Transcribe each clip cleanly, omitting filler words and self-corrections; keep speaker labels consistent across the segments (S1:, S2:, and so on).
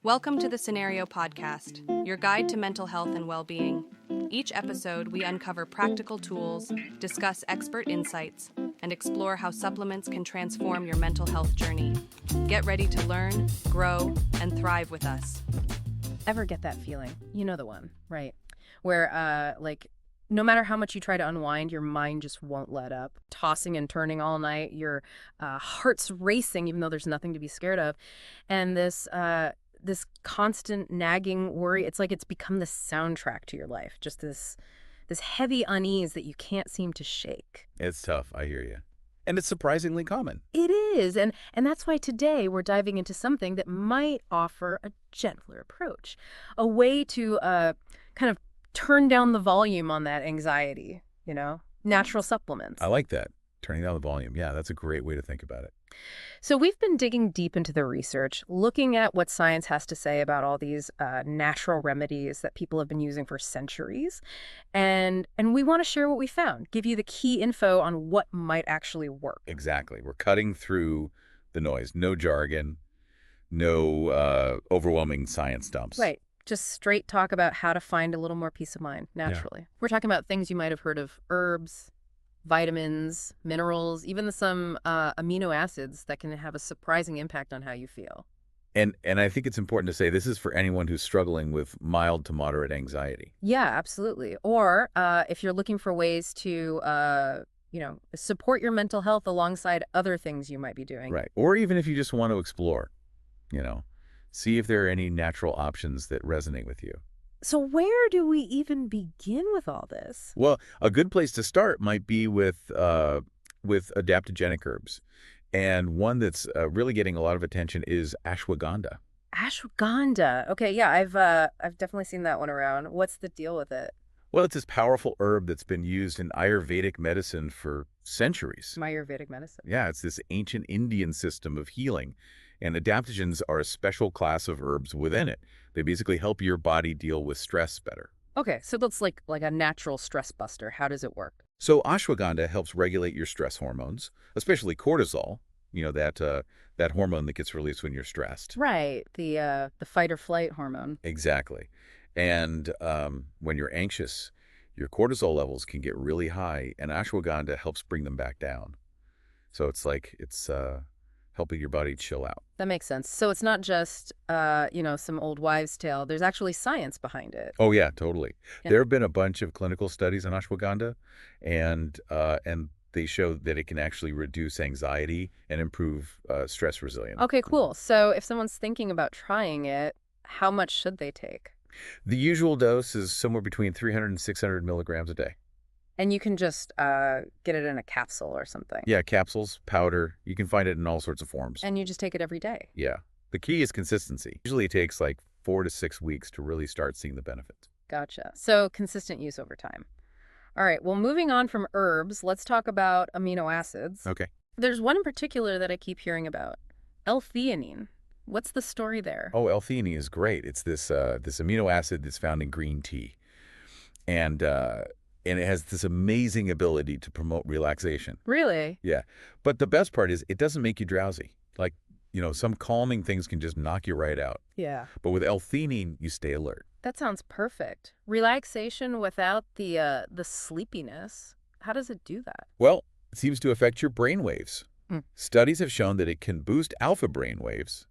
S1: Welcome to the Cenario Podcast, your guide to mental health and well-being. Each episode, we uncover practical tools, discuss expert insights, and explore how supplements can transform your mental health journey. Get ready to learn, grow, and thrive with us.
S2: Ever get that feeling? You know the one, right? Where, no matter how much you try to unwind, your mind just won't let up. Tossing and turning all night, your heart's racing, even though there's nothing to be scared of. And this constant nagging worry, it's like it's become the soundtrack to your life. Just this heavy unease that you can't seem to shake.
S3: It's tough, I hear you. And it's surprisingly common.
S2: It is, and that's why today we're diving into something that might offer a gentler approach. A way to kind of turn down the volume on that anxiety, natural supplements.
S3: I like that. Turning down the volume. Yeah, that's a great way to think about it.
S2: So we've been digging deep into the research, looking at what science has to say about all these natural remedies that people have been using for centuries. And we want to share what we found, give you the key info on what might actually work.
S3: Exactly. We're cutting through the noise. No jargon, no overwhelming science dumps.
S2: Right. Just straight talk about how to find a little more peace of mind naturally. Yeah. We're talking about things you might have heard of: herbs, vitamins, minerals, even some amino acids that can have a surprising impact on how you feel.
S3: And I think it's important to say this is for anyone who's struggling with mild to moderate anxiety.
S2: Yeah, absolutely. Or if you're looking for ways to, support your mental health alongside other things you might be doing.
S3: Right. Or even if you just want to explore, see if there are any natural options that resonate with you.
S2: So where do we even begin with all this?
S3: Well, a good place to start might be with adaptogenic herbs. And one that's really getting a lot of attention is ashwagandha.
S2: Ashwagandha. Okay, yeah, I've definitely seen that one around. What's the deal with it?
S3: Well, it's this powerful herb that's been used in Ayurvedic medicine for centuries.
S2: Ayurvedic medicine.
S3: Yeah, it's this ancient Indian system of healing. And adaptogens are a special class of herbs within it. They basically help your body deal with stress better.
S2: Okay, so that's like a natural stress buster. How does it work?
S3: So ashwagandha helps regulate your stress hormones, especially cortisol, that hormone that gets released when you're stressed.
S2: Right, the fight or flight hormone.
S3: Exactly. And when you're anxious, your cortisol levels can get really high, and ashwagandha helps bring them back down. So it's helping your body chill out.
S2: That makes sense. So it's not just, some old wives' tale. There's actually science behind it.
S3: Oh, yeah, totally.
S2: Yeah.
S3: There have been a bunch of clinical studies on ashwagandha, and they show that it can actually reduce anxiety and improve stress resilience.
S2: Okay, cool. So if someone's thinking about trying it, how much should they take?
S3: The usual dose is somewhere between 300 and 600 milligrams a day.
S2: And you can just get it in a capsule or something.
S3: Yeah, capsules, powder. You can find it in all sorts of forms.
S2: And you just take it every day.
S3: Yeah. The key is consistency. Usually it takes like 4 to 6 weeks to really start seeing the benefits.
S2: Gotcha. So consistent use over time. All right. Well, moving on from herbs, let's talk about amino acids.
S3: Okay.
S2: There's one in particular that I keep hearing about, L-theanine. What's the story there?
S3: Oh, L-theanine is great. It's this amino acid that's found in green tea. And it has this amazing ability to promote relaxation.
S2: Really?
S3: Yeah. But the best part is it doesn't make you drowsy. Like, some calming things can just knock you right out.
S2: Yeah.
S3: But with L-theanine, you stay alert.
S2: That sounds perfect. Relaxation without the sleepiness. How does it do that?
S3: Well, it seems to affect your brain waves. Studies have shown that it can boost alpha brain waves,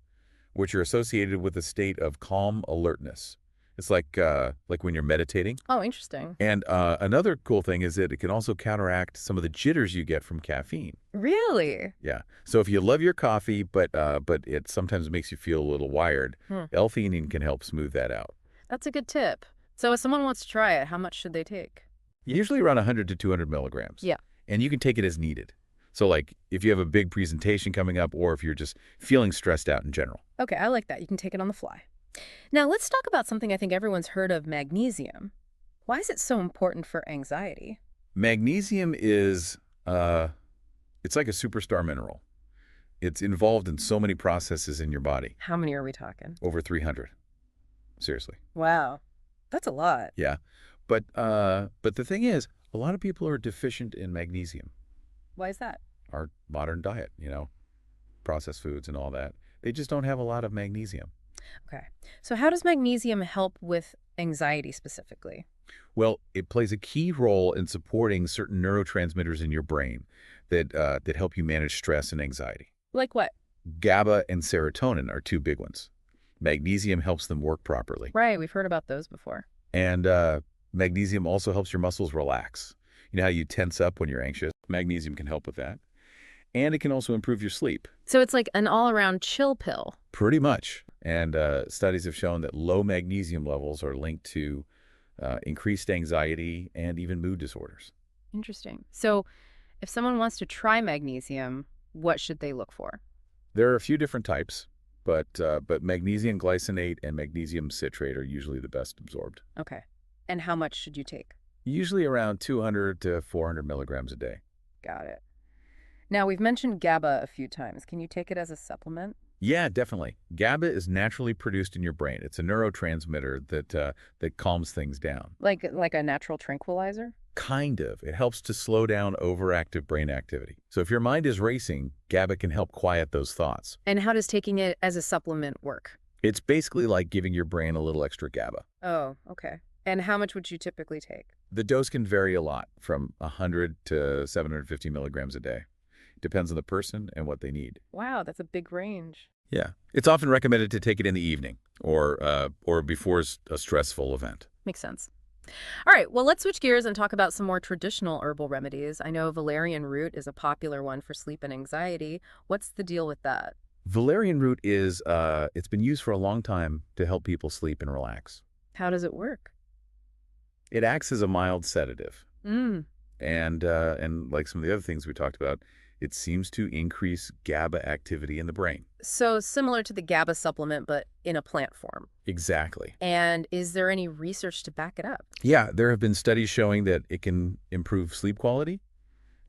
S3: which are associated with a state of calm alertness. It's like when you're meditating.
S2: Oh, interesting.
S3: And another cool thing is that it can also counteract some of the jitters you get from caffeine.
S2: Really?
S3: Yeah. So if you love your coffee, but it sometimes makes you feel a little wired, L-theanine can help smooth that out.
S2: That's a good tip. So if someone wants to try it, how much should they take?
S3: Usually around 100 to 200 milligrams.
S2: Yeah.
S3: And you can take it as needed. So like if you have a big presentation coming up or if you're just feeling stressed out in general.
S2: Okay, I like that. You can take it on the fly. Now, let's talk about something I think everyone's heard of, magnesium. Why is it so important for anxiety?
S3: Magnesium is, it's like a superstar mineral. It's involved in so many processes in your body.
S2: How many are we talking?
S3: Over 300. Seriously.
S2: Wow. That's a lot.
S3: Yeah. But the thing is, a lot of people are deficient in magnesium.
S2: Why is that?
S3: Our modern diet, processed foods and all that. They just don't have a lot of magnesium.
S2: Okay. So how does magnesium help with anxiety specifically?
S3: Well, it plays a key role in supporting certain neurotransmitters in your brain that help you manage stress and anxiety.
S2: Like what?
S3: GABA and serotonin are two big ones. Magnesium helps them work properly.
S2: Right, we've heard about those before.
S3: And magnesium also helps your muscles relax. You know how you tense up when you're anxious? Magnesium can help with that. And it can also improve your sleep.
S2: So it's like an all-around chill pill.
S3: Pretty much. And studies have shown that low magnesium levels are linked to increased anxiety and even mood disorders.
S2: Interesting. So if someone wants to try magnesium, what should they look for?
S3: There are a few different types, but magnesium glycinate and magnesium citrate are usually the best absorbed.
S2: Okay. And how much should you take?
S3: Usually around 200 to 400 milligrams a day.
S2: Got it. Now, we've mentioned GABA a few times. Can you take it as a supplement?
S3: Yeah, definitely. GABA is naturally produced in your brain. It's a neurotransmitter that calms things down.
S2: Like a natural tranquilizer?
S3: Kind of. It helps to slow down overactive brain activity. So if your mind is racing, GABA can help quiet those thoughts.
S2: And how does taking it as a supplement work?
S3: It's basically like giving your brain a little extra GABA.
S2: Oh, okay. And how much would you typically take?
S3: The dose can vary a lot, from 100 to 750 milligrams a day. It depends on the person and what they need.
S2: Wow, that's a big range.
S3: Yeah. It's often recommended to take it in the evening or before a stressful event.
S2: Makes sense. All right, well, let's switch gears and talk about some more traditional herbal remedies. I know valerian root is a popular one for sleep and anxiety. What's the deal with that?
S3: Valerian root is, it's been used for a long time to help people sleep and relax.
S2: How does it work?
S3: It acts as a mild sedative.
S2: Mm.
S3: And like some of the other things we talked about, it seems to increase GABA activity in the brain.
S2: So similar to the GABA supplement, but in a plant form.
S3: Exactly.
S2: And is there any research to back it up?
S3: Yeah, there have been studies showing that it can improve sleep quality,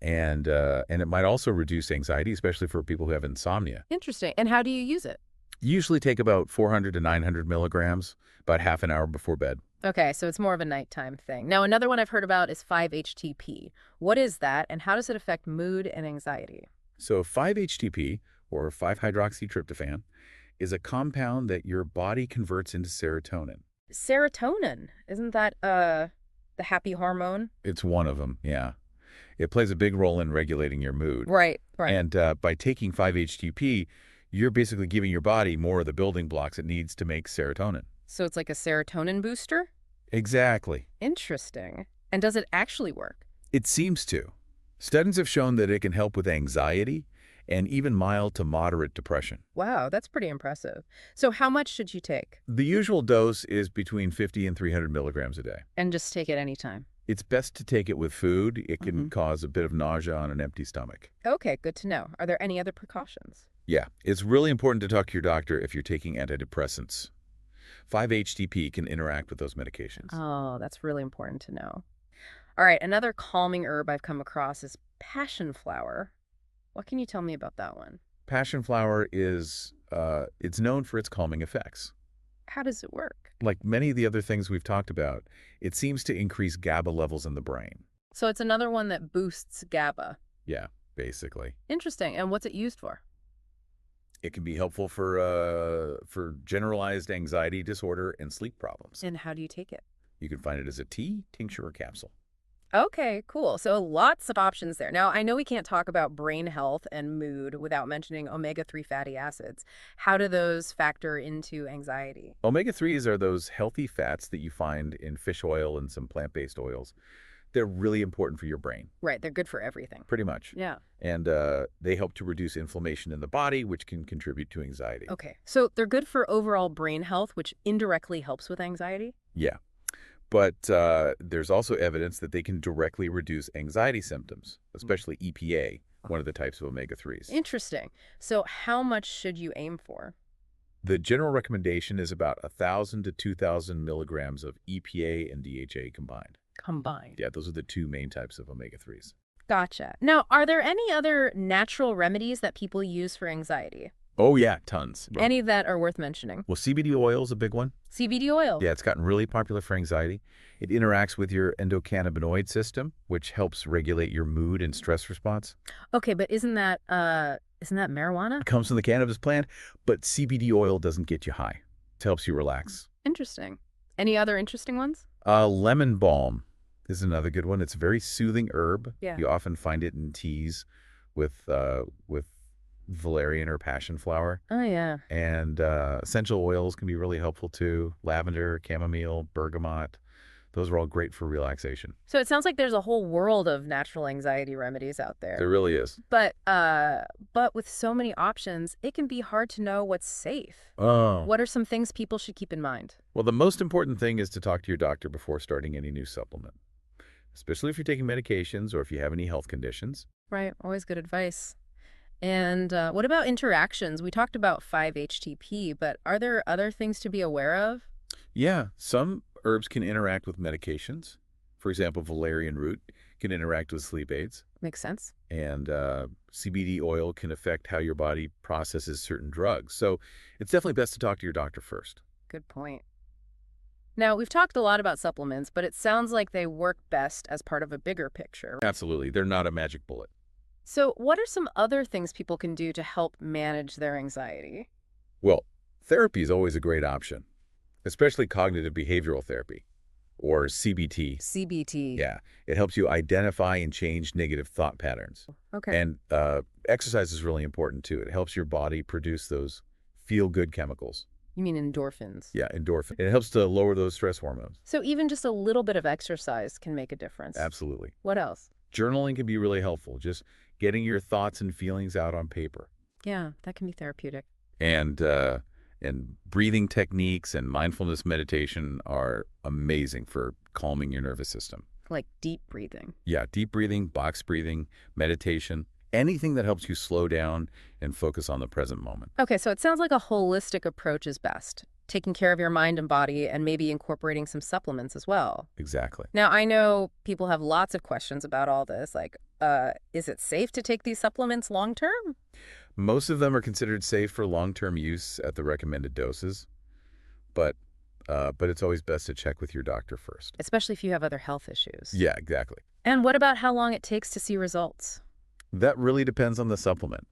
S3: and it might also reduce anxiety, especially for people who have insomnia.
S2: Interesting. And how do you use it?
S3: Usually take about 400 to 900 milligrams, about half an hour before bed.
S2: Okay, so it's more of a nighttime thing. Now, another one I've heard about is 5-HTP. What is that, and how does it affect mood and anxiety?
S3: So 5-HTP, or 5-hydroxytryptophan, is a compound that your body converts into serotonin.
S2: Serotonin, isn't that the happy hormone?
S3: It's one of them, yeah. It plays a big role in regulating your mood.
S2: Right, right.
S3: And by taking 5-HTP, you're basically giving your body more of the building blocks it needs to make serotonin.
S2: So it's like a serotonin booster?
S3: Exactly.
S2: Interesting. And does it actually work?
S3: It seems to. Studies have shown that it can help with anxiety and even mild to moderate depression.
S2: Wow, that's pretty impressive. So how much should you take?
S3: The usual dose is between 50 and 300 milligrams a day.
S2: And just take it anytime?
S3: It's best to take it with food. It can cause a bit of nausea on an empty stomach.
S2: Okay, good to know. Are there any other precautions?
S3: Yeah, it's really important to talk to your doctor if you're taking antidepressants. 5-HTP can interact with those medications.
S2: Oh, that's really important to know. All right, another calming herb I've come across is passionflower. What can you tell me about that one?
S3: Passionflower is, it's known for its calming effects.
S2: How does it work?
S3: Like many of the other things we've talked about, it seems to increase GABA levels in the brain.
S2: So it's another one that boosts GABA.
S3: Yeah, basically.
S2: Interesting. And what's it used for?
S3: It can be helpful for generalized anxiety disorder and sleep problems.
S2: And how do you take it?
S3: You can find it as a tea, tincture, or capsule.
S2: Okay, cool. So lots of options there. Now, I know we can't talk about brain health and mood without mentioning omega-3 fatty acids. How do those factor into anxiety?
S3: Omega-3s are those healthy fats that you find in fish oil and some plant-based oils. They're really important for your brain.
S2: Right, they're good for everything.
S3: Pretty much.
S2: Yeah.
S3: And they help to reduce inflammation in the body, which can contribute to anxiety.
S2: Okay, so they're good for overall brain health, which indirectly helps with anxiety?
S3: Yeah. But there's also evidence that they can directly reduce anxiety symptoms, especially EPA, one of the types of omega-3s.
S2: Interesting. So how much should you aim for?
S3: The general recommendation is about 1,000 to 2,000 milligrams of EPA and DHA combined.
S2: Combined.
S3: Yeah, those are the two main types of omega-3s.
S2: Gotcha. Now, are there any other natural remedies that people use for anxiety?
S3: Oh, yeah, tons.
S2: Any that are worth mentioning?
S3: Well, CBD oil is a big one.
S2: CBD oil?
S3: Yeah, it's gotten really popular for anxiety. It interacts with your endocannabinoid system, which helps regulate your mood and stress response.
S2: Okay, but isn't that marijuana?
S3: It comes from the cannabis plant, but CBD oil doesn't get you high. helps you relax.
S2: Interesting. Any other interesting ones?
S3: Lemon balm is another good one. It's a very soothing herb.
S2: Yeah.
S3: You often find it in teas with Valerian or Passionflower.
S2: Oh, yeah.
S3: And essential oils can be really helpful too. Lavender, chamomile, bergamot. Those are all great for relaxation.
S2: So it sounds like there's a whole world of natural anxiety remedies out there.
S3: There really is.
S2: But with so many options, it can be hard to know what's safe.
S3: Oh.
S2: What are some things people should keep in mind?
S3: Well, the most important thing is to talk to your doctor before starting any new supplement, especially if you're taking medications or if you have any health conditions.
S2: Right. Always good advice. And what about interactions? We talked about 5-HTP, but are there other things to be aware of?
S3: Yeah, some herbs can interact with medications. For example, valerian root can interact with sleep aids.
S2: Makes sense.
S3: And CBD oil can affect how your body processes certain drugs. So it's definitely best to talk to your doctor first.
S2: Good point. Now, we've talked a lot about supplements, but it sounds like they work best as part of a bigger picture.
S3: Absolutely. They're not a magic bullet.
S2: So what are some other things people can do to help manage their anxiety?
S3: Well, therapy is always a great option, especially cognitive behavioral therapy, or CBT.
S2: CBT.
S3: Yeah. It helps you identify and change negative thought patterns.
S2: Okay.
S3: And exercise is really important, too. It helps your body produce those feel-good chemicals.
S2: You mean endorphins?
S3: Yeah, endorphin. It helps to lower those stress hormones.
S2: So even just a little bit of exercise can make a difference?
S3: Absolutely.
S2: What else?
S3: Journaling can be really helpful, just getting your thoughts and feelings out on paper.
S2: Yeah, that can be therapeutic.
S3: And breathing techniques and mindfulness meditation are amazing for calming your nervous system.
S2: Like deep breathing.
S3: Yeah, deep breathing, box breathing, meditation, anything that helps you slow down and focus on the present moment.
S2: Okay, so it sounds like a holistic approach is best. Taking care of your mind and body and maybe incorporating some supplements as well.
S3: Exactly.
S2: Now, I know people have lots of questions about all this, like, is it safe to take these supplements long term?
S3: Most of them are considered safe for long-term use at the recommended doses, but it's always best to check with your doctor first.
S2: Especially if you have other health issues.
S3: Yeah, exactly.
S2: And what about how long it takes to see results?
S3: That really depends on the supplement.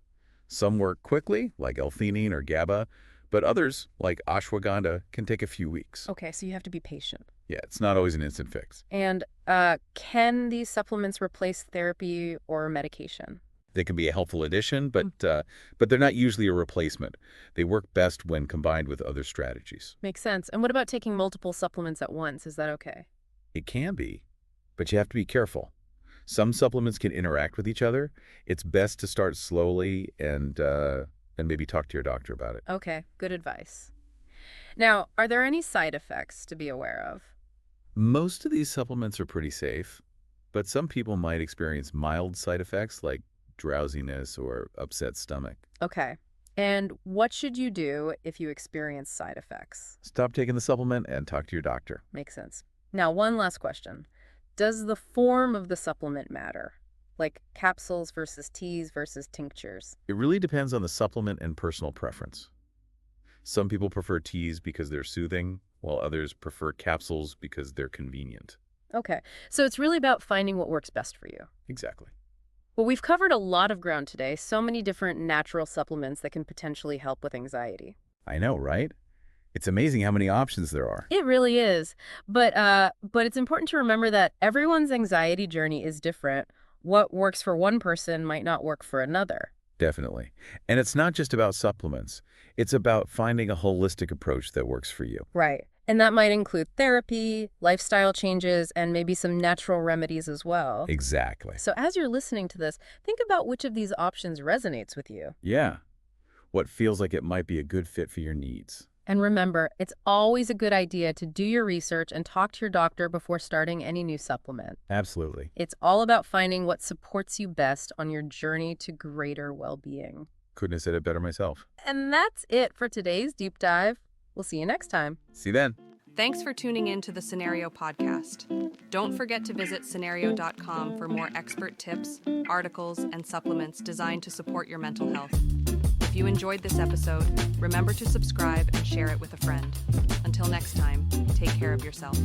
S3: Some work quickly, like L-theanine or GABA, but others, like ashwagandha, can take a few weeks.
S2: Okay, so you have to be patient.
S3: Yeah, it's not always an instant fix.
S2: And can these supplements replace therapy or medication?
S3: They can be a helpful addition, but they're not usually a replacement. They work best when combined with other strategies.
S2: Makes sense. And what about taking multiple supplements at once? Is that okay?
S3: It can be, but you have to be careful. Some supplements can interact with each other. It's best to start slowly and maybe talk to your doctor about it.
S2: Okay, good advice. Now, are there any side effects to be aware of?
S3: Most of these supplements are pretty safe, but some people might experience mild side effects like drowsiness or upset stomach.
S2: Okay. And what should you do if you experience side effects?
S3: Stop taking the supplement and talk to your doctor.
S2: Makes sense. Now, one last question. Does the form of the supplement matter? Like capsules versus teas versus tinctures?
S3: It really depends on the supplement and personal preference. Some people prefer teas because they're soothing, while others prefer capsules because they're convenient.
S2: Okay. So it's really about finding what works best for you.
S3: Exactly.
S2: Well, we've covered a lot of ground today, so many different natural supplements that can potentially help with anxiety.
S3: I know, right? It's amazing how many options there are.
S2: It really is. But it's important to remember that everyone's anxiety journey is different. What works for one person might not work for another.
S3: Definitely. And it's not just about supplements. It's about finding a holistic approach that works for you.
S2: Right. And that might include therapy, lifestyle changes, and maybe some natural remedies as well.
S3: Exactly.
S2: So as you're listening to this, think about which of these options resonates with you.
S3: Yeah. What feels like it might be a good fit for your needs.
S2: And remember, it's always a good idea to do your research and talk to your doctor before starting any new supplement.
S3: Absolutely.
S2: It's all about finding what supports you best on your journey to greater well-being.
S3: Couldn't have said it better myself.
S2: And that's it for today's deep dive. We'll see you next time.
S3: See you then.
S1: Thanks for tuning in to the Cenario Podcast. Don't forget to visit Cenario.com for more expert tips, articles, and supplements designed to support your mental health. If you enjoyed this episode, remember to subscribe and share it with a friend. Until next time, take care of yourself.